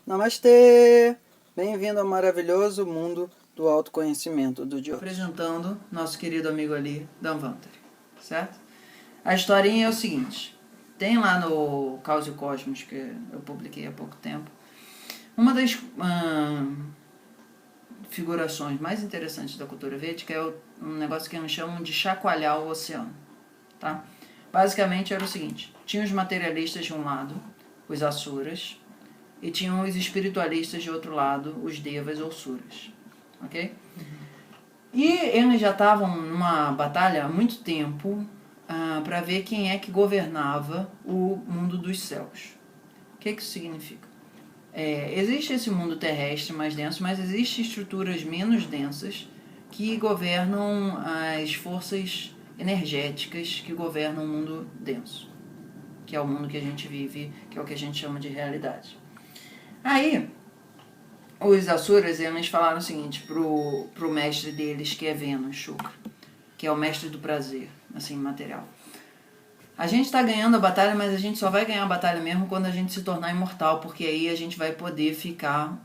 Namastê! Bem-vindo ao maravilhoso mundo do autoconhecimento do Diogo. Apresentando nosso querido amigo ali, Dhanvantari, certo? A historinha é o seguinte, tem lá no Caos e Cosmos, que eu publiquei há pouco tempo, uma das figurações mais interessantes da cultura védica é um negócio que eles chamam de chacoalhar o oceano, tá? Basicamente era o seguinte, tinha os materialistas de um lado, os asuras, e tinham os espiritualistas de outro lado, os devas ou suras, ok? E eles já estavam numa batalha há muito tempo para ver quem é que governava o mundo dos céus. O que isso significa? Existe esse mundo terrestre mais denso, mas existem estruturas menos densas que governam as forças energéticas que governam o mundo denso, que é o mundo que a gente vive, que é o que a gente chama de realidade. Aí, os Asuras, eles falaram o seguinte pro mestre deles, que é Vênus, Shukra, que é o mestre do prazer, assim, material. A gente está ganhando a batalha, mas a gente só vai ganhar a batalha mesmo quando a gente se tornar imortal, porque aí a gente vai poder ficar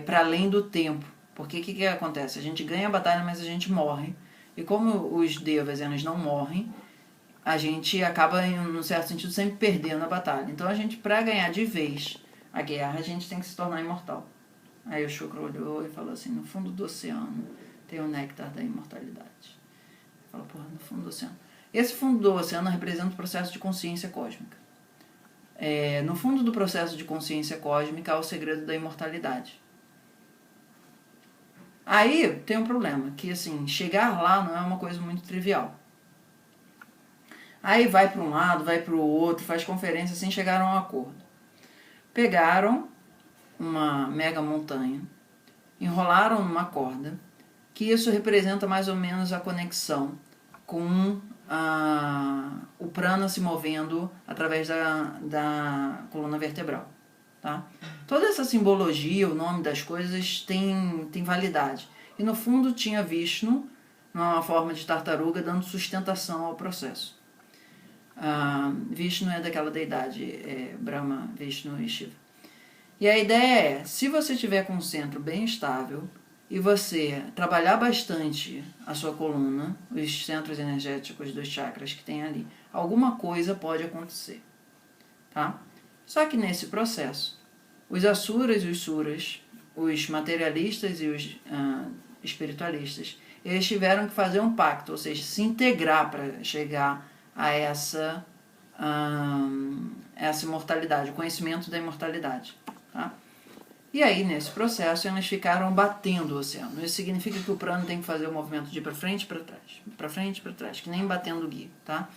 para além do tempo. Porque o que acontece? A gente ganha a batalha, mas a gente morre. E como os devas eles não morrem, a gente acaba, em um certo sentido, sempre perdendo a batalha. Então a gente, para ganhar de vez a guerra, a gente tem que se tornar imortal. Aí o Shukra olhou e falou assim, no fundo do oceano tem o néctar da imortalidade. Falou, porra, no fundo do oceano. Esse fundo do oceano representa o processo de consciência cósmica. No fundo do processo de consciência cósmica há o segredo da imortalidade. Aí tem um problema, que assim, chegar lá não é uma coisa muito trivial. Aí vai para um lado, vai para o outro, faz conferência, assim chegaram a um acordo. Pegaram uma mega montanha, enrolaram numa corda, que isso representa mais ou menos a conexão com o prana se movendo através da coluna vertebral. Tá? Toda essa simbologia, o nome das coisas tem validade. E no fundo tinha Vishnu, numa forma de tartaruga, dando sustentação ao processo. Vishnu é daquela deidade, Brahma, Vishnu e Shiva. E a ideia é, se você tiver com um centro bem estável e você trabalhar bastante a sua coluna, os centros energéticos dos chakras que tem ali, alguma coisa pode acontecer. Tá? Só que nesse processo, os asuras e os suras, os materialistas e os espiritualistas, eles tiveram que fazer um pacto, ou seja, se integrar para chegar a essa imortalidade, o conhecimento da imortalidade. Tá? E aí, nesse processo, eles ficaram batendo o oceano. Isso significa que o prana tem que fazer o movimento de ir para frente e para trás. Para frente e para trás, que nem batendo o gui. Tá?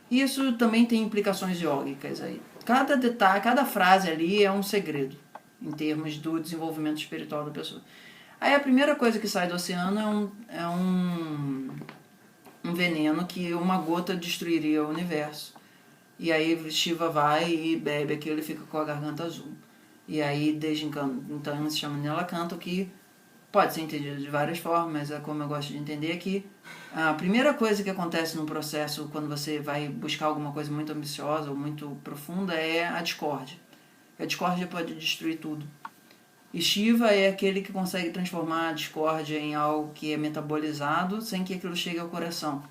Isso também tem implicações yógicas aí. Cada detalhe, cada frase ali é um segredo, em termos do desenvolvimento espiritual da pessoa. Aí a primeira coisa que sai do oceano é um veneno que uma gota destruiria o universo. E aí Shiva vai e bebe aquilo e fica com a garganta azul. E aí, desde então, se chama Nilakanta, que pode ser entendido de várias formas, mas é como eu gosto de entender aqui. A primeira coisa que acontece no processo, quando você vai buscar alguma coisa muito ambiciosa ou muito profunda, é a discórdia. A discórdia pode destruir tudo. E Shiva é aquele que consegue transformar a discórdia em algo que é metabolizado sem que aquilo chegue ao coração.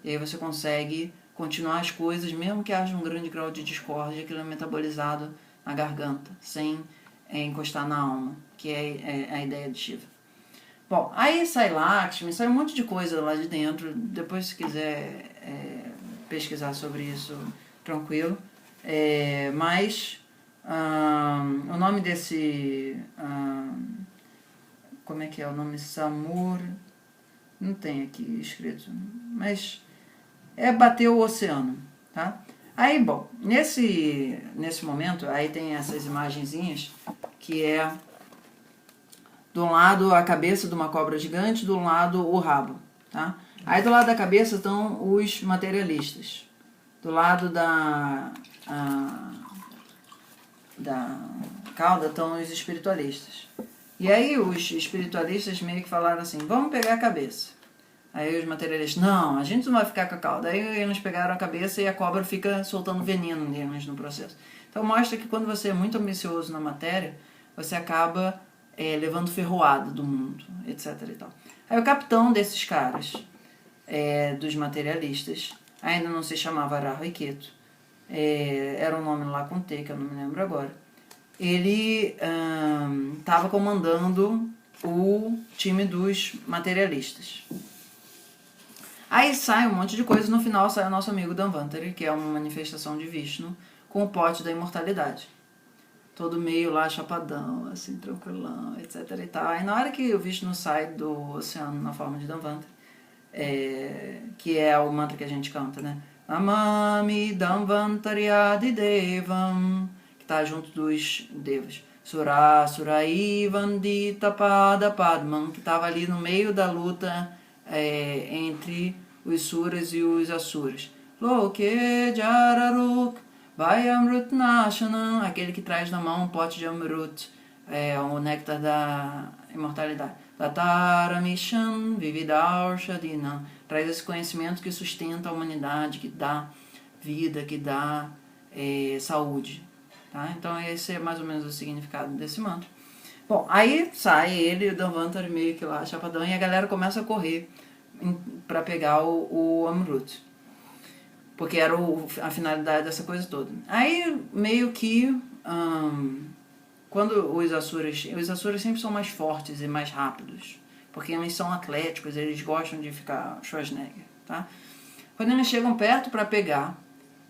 E aí você consegue continuar as coisas, mesmo que haja um grande grau de discórdia, aquilo é metabolizado na garganta, sem encostar na alma, que é a ideia de Shiva. Bom, aí sai Lakshmi, sai um monte de coisa lá de dentro, depois se quiser pesquisar sobre isso, tranquilo. Mas o nome desse... como é que é o nome? Samur... Não tem aqui escrito, mas é bater o oceano, tá? Aí, bom, nesse momento, aí tem essas imagenzinhas, que é, do lado a cabeça de uma cobra gigante, do lado o rabo, tá? Aí do lado da cabeça estão os materialistas, do lado da cauda estão os espiritualistas. E aí os espiritualistas meio que falaram assim, vamos pegar a cabeça. Aí os materialistas, não, a gente não vai ficar com a cauda. Aí eles pegaram a cabeça e a cobra fica soltando veneno neles no processo. Então mostra que quando você é muito ambicioso na matéria, você acaba levando ferroada do mundo, etc. E tal. Aí o capitão desses caras, dos materialistas, ainda não se chamava Arahu e Ketu, era um nome lá com T, que eu não me lembro agora. Ele estava comandando o time dos materialistas. Aí sai um monte de coisa e no final sai o nosso amigo Dhanvantari, que é uma manifestação de Vishnu, com o pote da imortalidade. Todo meio lá chapadão, assim, tranquilão, etc. e tal. Aí na hora que o Vishnu sai do oceano na forma de Dhanvantari, que é o mantra que a gente canta, né? Namami Dhanvantari Devam, que está junto dos devas. Sura Surai Vandita Pada Padman, que estava ali no meio da luta entre os suras e os asuras. Loke Jararuk Vayamrut Nashanam, aquele que traz na mão um pote de Amrut, o néctar da imortalidade. Tataramishan Vividarshadinam, traz esse conhecimento que sustenta a humanidade, que dá vida, que dá saúde. Tá? Então esse é mais ou menos o significado desse mantra. Bom, aí sai ele, o Dhanvantari meio que lá, chapadão, e a galera começa a correr para pegar o Amrut. Porque era a finalidade dessa coisa toda. Aí meio que quando os asuras sempre são mais fortes e mais rápidos, porque eles são atléticos, eles gostam de ficar Schwarzenegger, tá? Quando eles chegam perto para pegar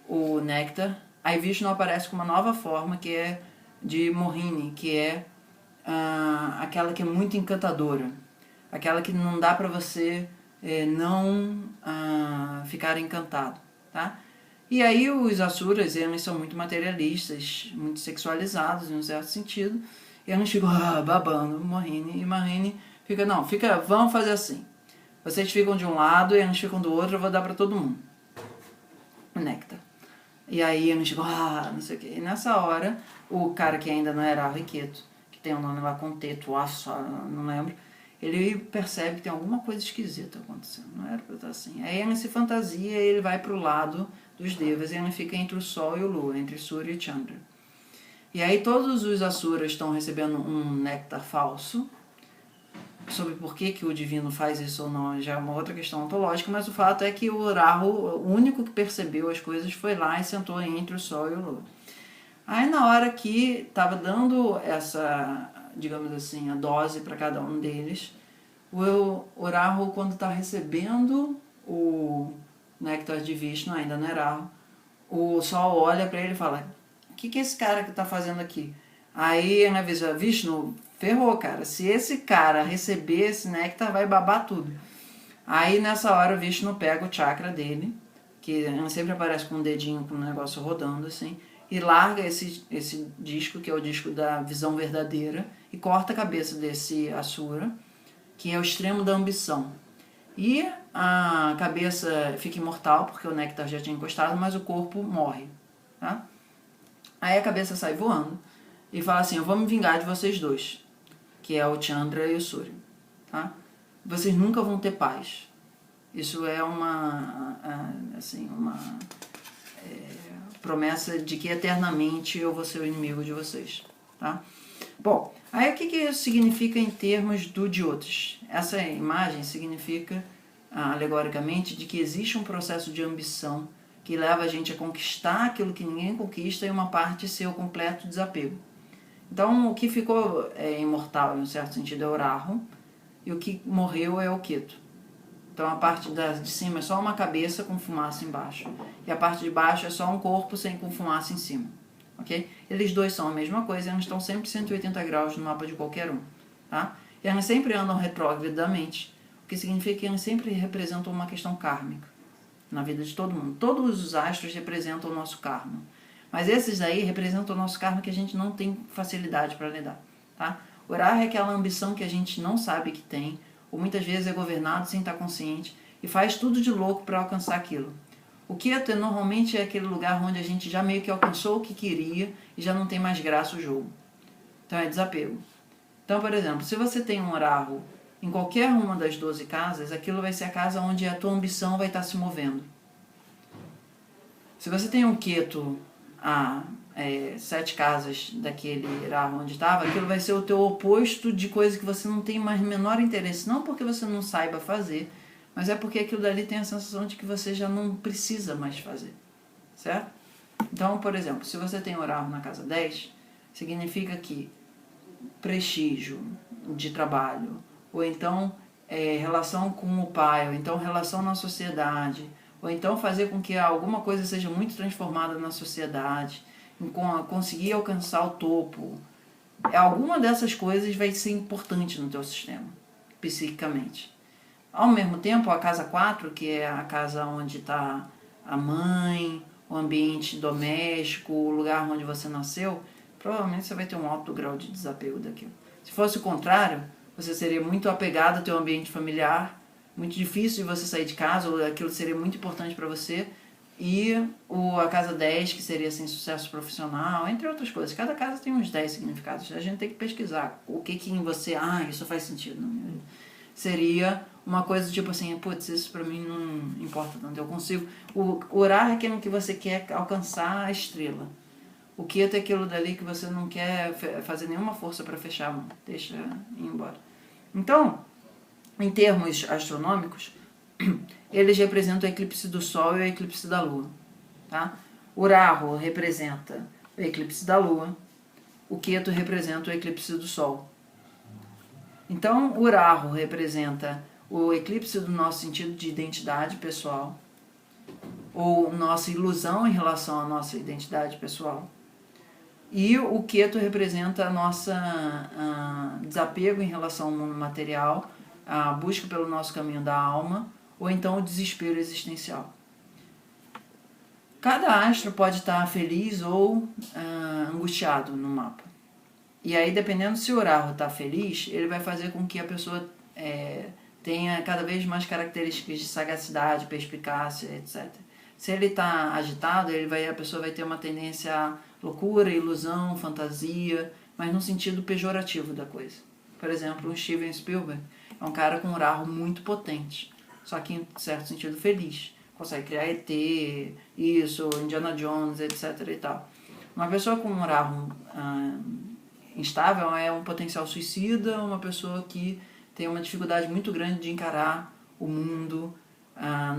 o néctar, aí Vishnu aparece com uma nova forma que é de Mohini, que é aquela que é muito encantadora, aquela que não dá para você não ficar encantado, tá? E aí os asuras, eles são muito materialistas, muito sexualizados, em um certo sentido, e eles ficam babando Mohini, e Mohini fica, vamos fazer assim, vocês ficam de um lado e eles ficam do outro, eu vou dar para todo mundo o néctar. E aí eles ficam, não sei o quê. E nessa hora, o cara que ainda não era Arahu e Ketu, que tem um nome lá com T, não lembro, ele percebe que tem alguma coisa esquisita acontecendo, não era pra estar assim. Aí ele se fantasia e ele vai pro lado dos devas, e ele fica entre o Sol e o Lua, entre Surya e Chandra. E aí todos os asuras estão recebendo um néctar falso. Sobre por que o divino faz isso ou não já é uma outra questão ontológica, mas o fato é que o Rahu, o único que percebeu as coisas, foi lá e sentou entre o Sol e o Lua. Aí na hora que estava dando essa, digamos assim, a dose para cada um deles, o Rahu, quando está recebendo o néctar de Vishnu, ainda não era Rahu, o Sol olha para ele e fala, o que é esse cara que está fazendo aqui? Aí ele avisa, Vishnu, ferrou, cara, se esse cara receber esse néctar, vai babar tudo. Aí nessa hora o Vishnu pega o chakra dele, que sempre aparece com um dedinho com um negócio rodando assim, e larga esse disco, que é o disco da visão verdadeira, e corta a cabeça desse asura, que é o extremo da ambição. E a cabeça fica imortal, porque o néctar já tinha encostado, mas o corpo morre. Tá? Aí a cabeça sai voando e fala assim, eu vou me vingar de vocês dois, que é o Chandra e o Surya. Tá? Vocês nunca vão ter paz. Isso é uma promessa de que eternamente eu vou ser o inimigo de vocês. Tá? Bom, aí o que isso significa em termos do Jyotish? Essa imagem significa, alegoricamente, de que existe um processo de ambição que leva a gente a conquistar aquilo que ninguém conquista e uma parte ser o completo desapego. Então, o que ficou imortal, em um certo sentido, é o Rahu, e o que morreu é o Ketu. Então, a parte de cima é só uma cabeça com fumaça embaixo, e a parte de baixo é só um corpo com fumaça em cima. Okay? Eles dois são a mesma coisa, eles estão sempre 180 graus no mapa de qualquer um. Tá? E eles sempre andam retrógradamente, o que significa que eles sempre representam uma questão kármica na vida de todo mundo. Todos os astros representam o nosso karma. Mas esses aí representam o nosso karma que a gente não tem facilidade para lidar. Tá? O Rahu é aquela ambição que a gente não sabe que tem, ou muitas vezes é governado sem estar consciente, e faz tudo de louco para alcançar aquilo. O Ketu normalmente é aquele lugar onde a gente já meio que alcançou o que queria e já não tem mais graça o jogo. Então é desapego. Então, por exemplo, se você tem um Rahu em qualquer uma das 12 casas, aquilo vai ser a casa onde a tua ambição vai estar se movendo. Se você tem um Ketu 7 casas daquele Rahu onde estava, aquilo vai ser o teu oposto de coisa que você não tem mais menor interesse. Não porque você não saiba fazer, mas é porque aquilo dali tem a sensação de que você já não precisa mais fazer. Certo? Então, por exemplo, se você tem o Rahu na casa 10, significa que prestígio de trabalho, ou então relação com o pai, ou então relação na sociedade, ou então fazer com que alguma coisa seja muito transformada na sociedade, conseguir alcançar o topo. Alguma dessas coisas vai ser importante no teu sistema, psiquicamente. Ao mesmo tempo, a casa 4, que é a casa onde está a mãe, o ambiente doméstico, o lugar onde você nasceu, provavelmente você vai ter um alto grau de desapego daquilo. Se fosse o contrário, você seria muito apegado ao teu ambiente familiar, muito difícil de você sair de casa, ou aquilo seria muito importante para você, e a casa 10, que seria assim, sucesso profissional, entre outras coisas. Cada casa tem uns 10 significados. A gente tem que pesquisar o que em você, isso faz sentido. Não? Seria uma coisa tipo assim, putz, isso pra mim não importa tanto, eu consigo. Orar é aquilo que você quer alcançar a estrela. O Ketu é aquilo dali que você não quer fazer nenhuma força para fechar a mão, deixa ir embora. Então, em termos astronômicos, eles representam o eclipse do Sol e o eclipse da Lua. Tá? O Rahu representa o eclipse da Lua, o Ketu representa o eclipse do Sol. Então, o Rahu representa o eclipse do nosso sentido de identidade pessoal, ou nossa ilusão em relação à nossa identidade pessoal. E o Ketu representa a nossa desapego em relação ao mundo material, a busca pelo nosso caminho da alma, ou então o desespero existencial. Cada astro pode estar feliz ou angustiado no mapa. E aí, dependendo se o Rahu está feliz, ele vai fazer com que a pessoa tenha cada vez mais características de sagacidade, perspicácia, etc. Se ele está agitado, a pessoa vai ter uma tendência a loucura, ilusão, fantasia, mas no sentido pejorativo da coisa. Por exemplo, o Steven Spielberg é um cara com um Rahu muito potente, só que em certo sentido feliz. Consegue criar ET, isso, Indiana Jones, etc. e tal. Uma pessoa com um Rahu instável é um potencial suicida, uma pessoa que tem uma dificuldade muito grande de encarar o mundo,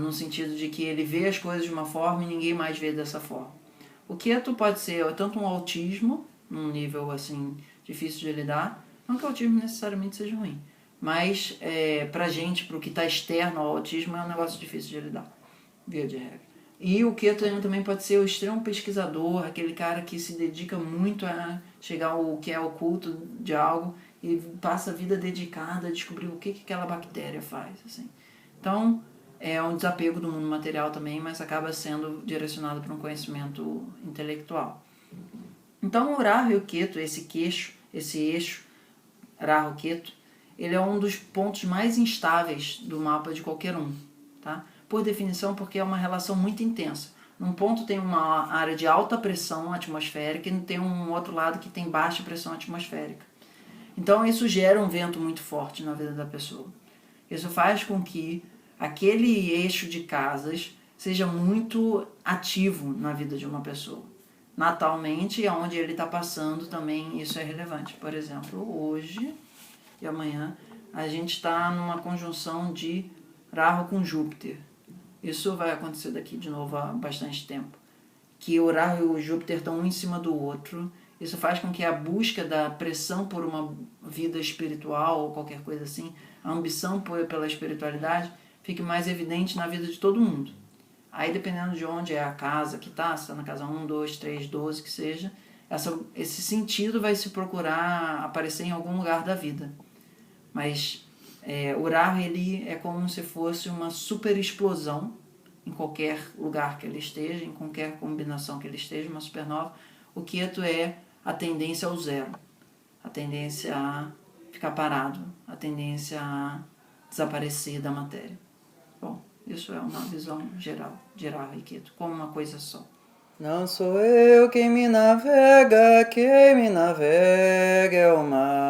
no sentido de que ele vê as coisas de uma forma e ninguém mais vê dessa forma. O Ketu pode ser tanto um autismo, num nível assim difícil de lidar, não que o autismo necessariamente seja ruim, mas pra gente, pro que está externo ao autismo, é um negócio difícil de lidar, via de regra. E o Ketu também pode ser o extremo pesquisador, aquele cara que se dedica muito a chegar ao que é oculto de algo e passa a vida dedicada a descobrir o que aquela bactéria faz. Assim. Então, é um desapego do mundo material também, mas acaba sendo direcionado para um conhecimento intelectual. Então, o Rahu e o Ketu, esse eixo, Rahu-Ketu, ele é um dos pontos mais instáveis do mapa de qualquer um, tá? Por definição, porque é uma relação muito intensa. Num ponto tem uma área de alta pressão atmosférica e tem um outro lado que tem baixa pressão atmosférica. Então isso gera um vento muito forte na vida da pessoa. Isso faz com que aquele eixo de casas seja muito ativo na vida de uma pessoa. Natalmente, onde ele está passando também isso é relevante. Por exemplo, hoje e amanhã a gente está numa conjunção de Rahu com Júpiter. Isso vai acontecer daqui de novo há bastante tempo. Que o Rahu e o Júpiter estão um em cima do outro. Isso faz com que a busca da pressão por uma vida espiritual ou qualquer coisa assim, a ambição pela espiritualidade, fique mais evidente na vida de todo mundo. Aí, dependendo de onde é a casa que está, se está na casa 1, 2, 3, 12, que seja, esse sentido vai se procurar aparecer em algum lugar da vida. Mas o Rahu, ele é como se fosse uma super explosão em qualquer lugar que ele esteja, em qualquer combinação que ele esteja, uma supernova. O Ketu é a tendência ao zero, a tendência a ficar parado, a tendência a desaparecer da matéria. Bom, isso é uma visão geral de Rahu e Ketu, como uma coisa só. Não sou eu quem me navega é o mar.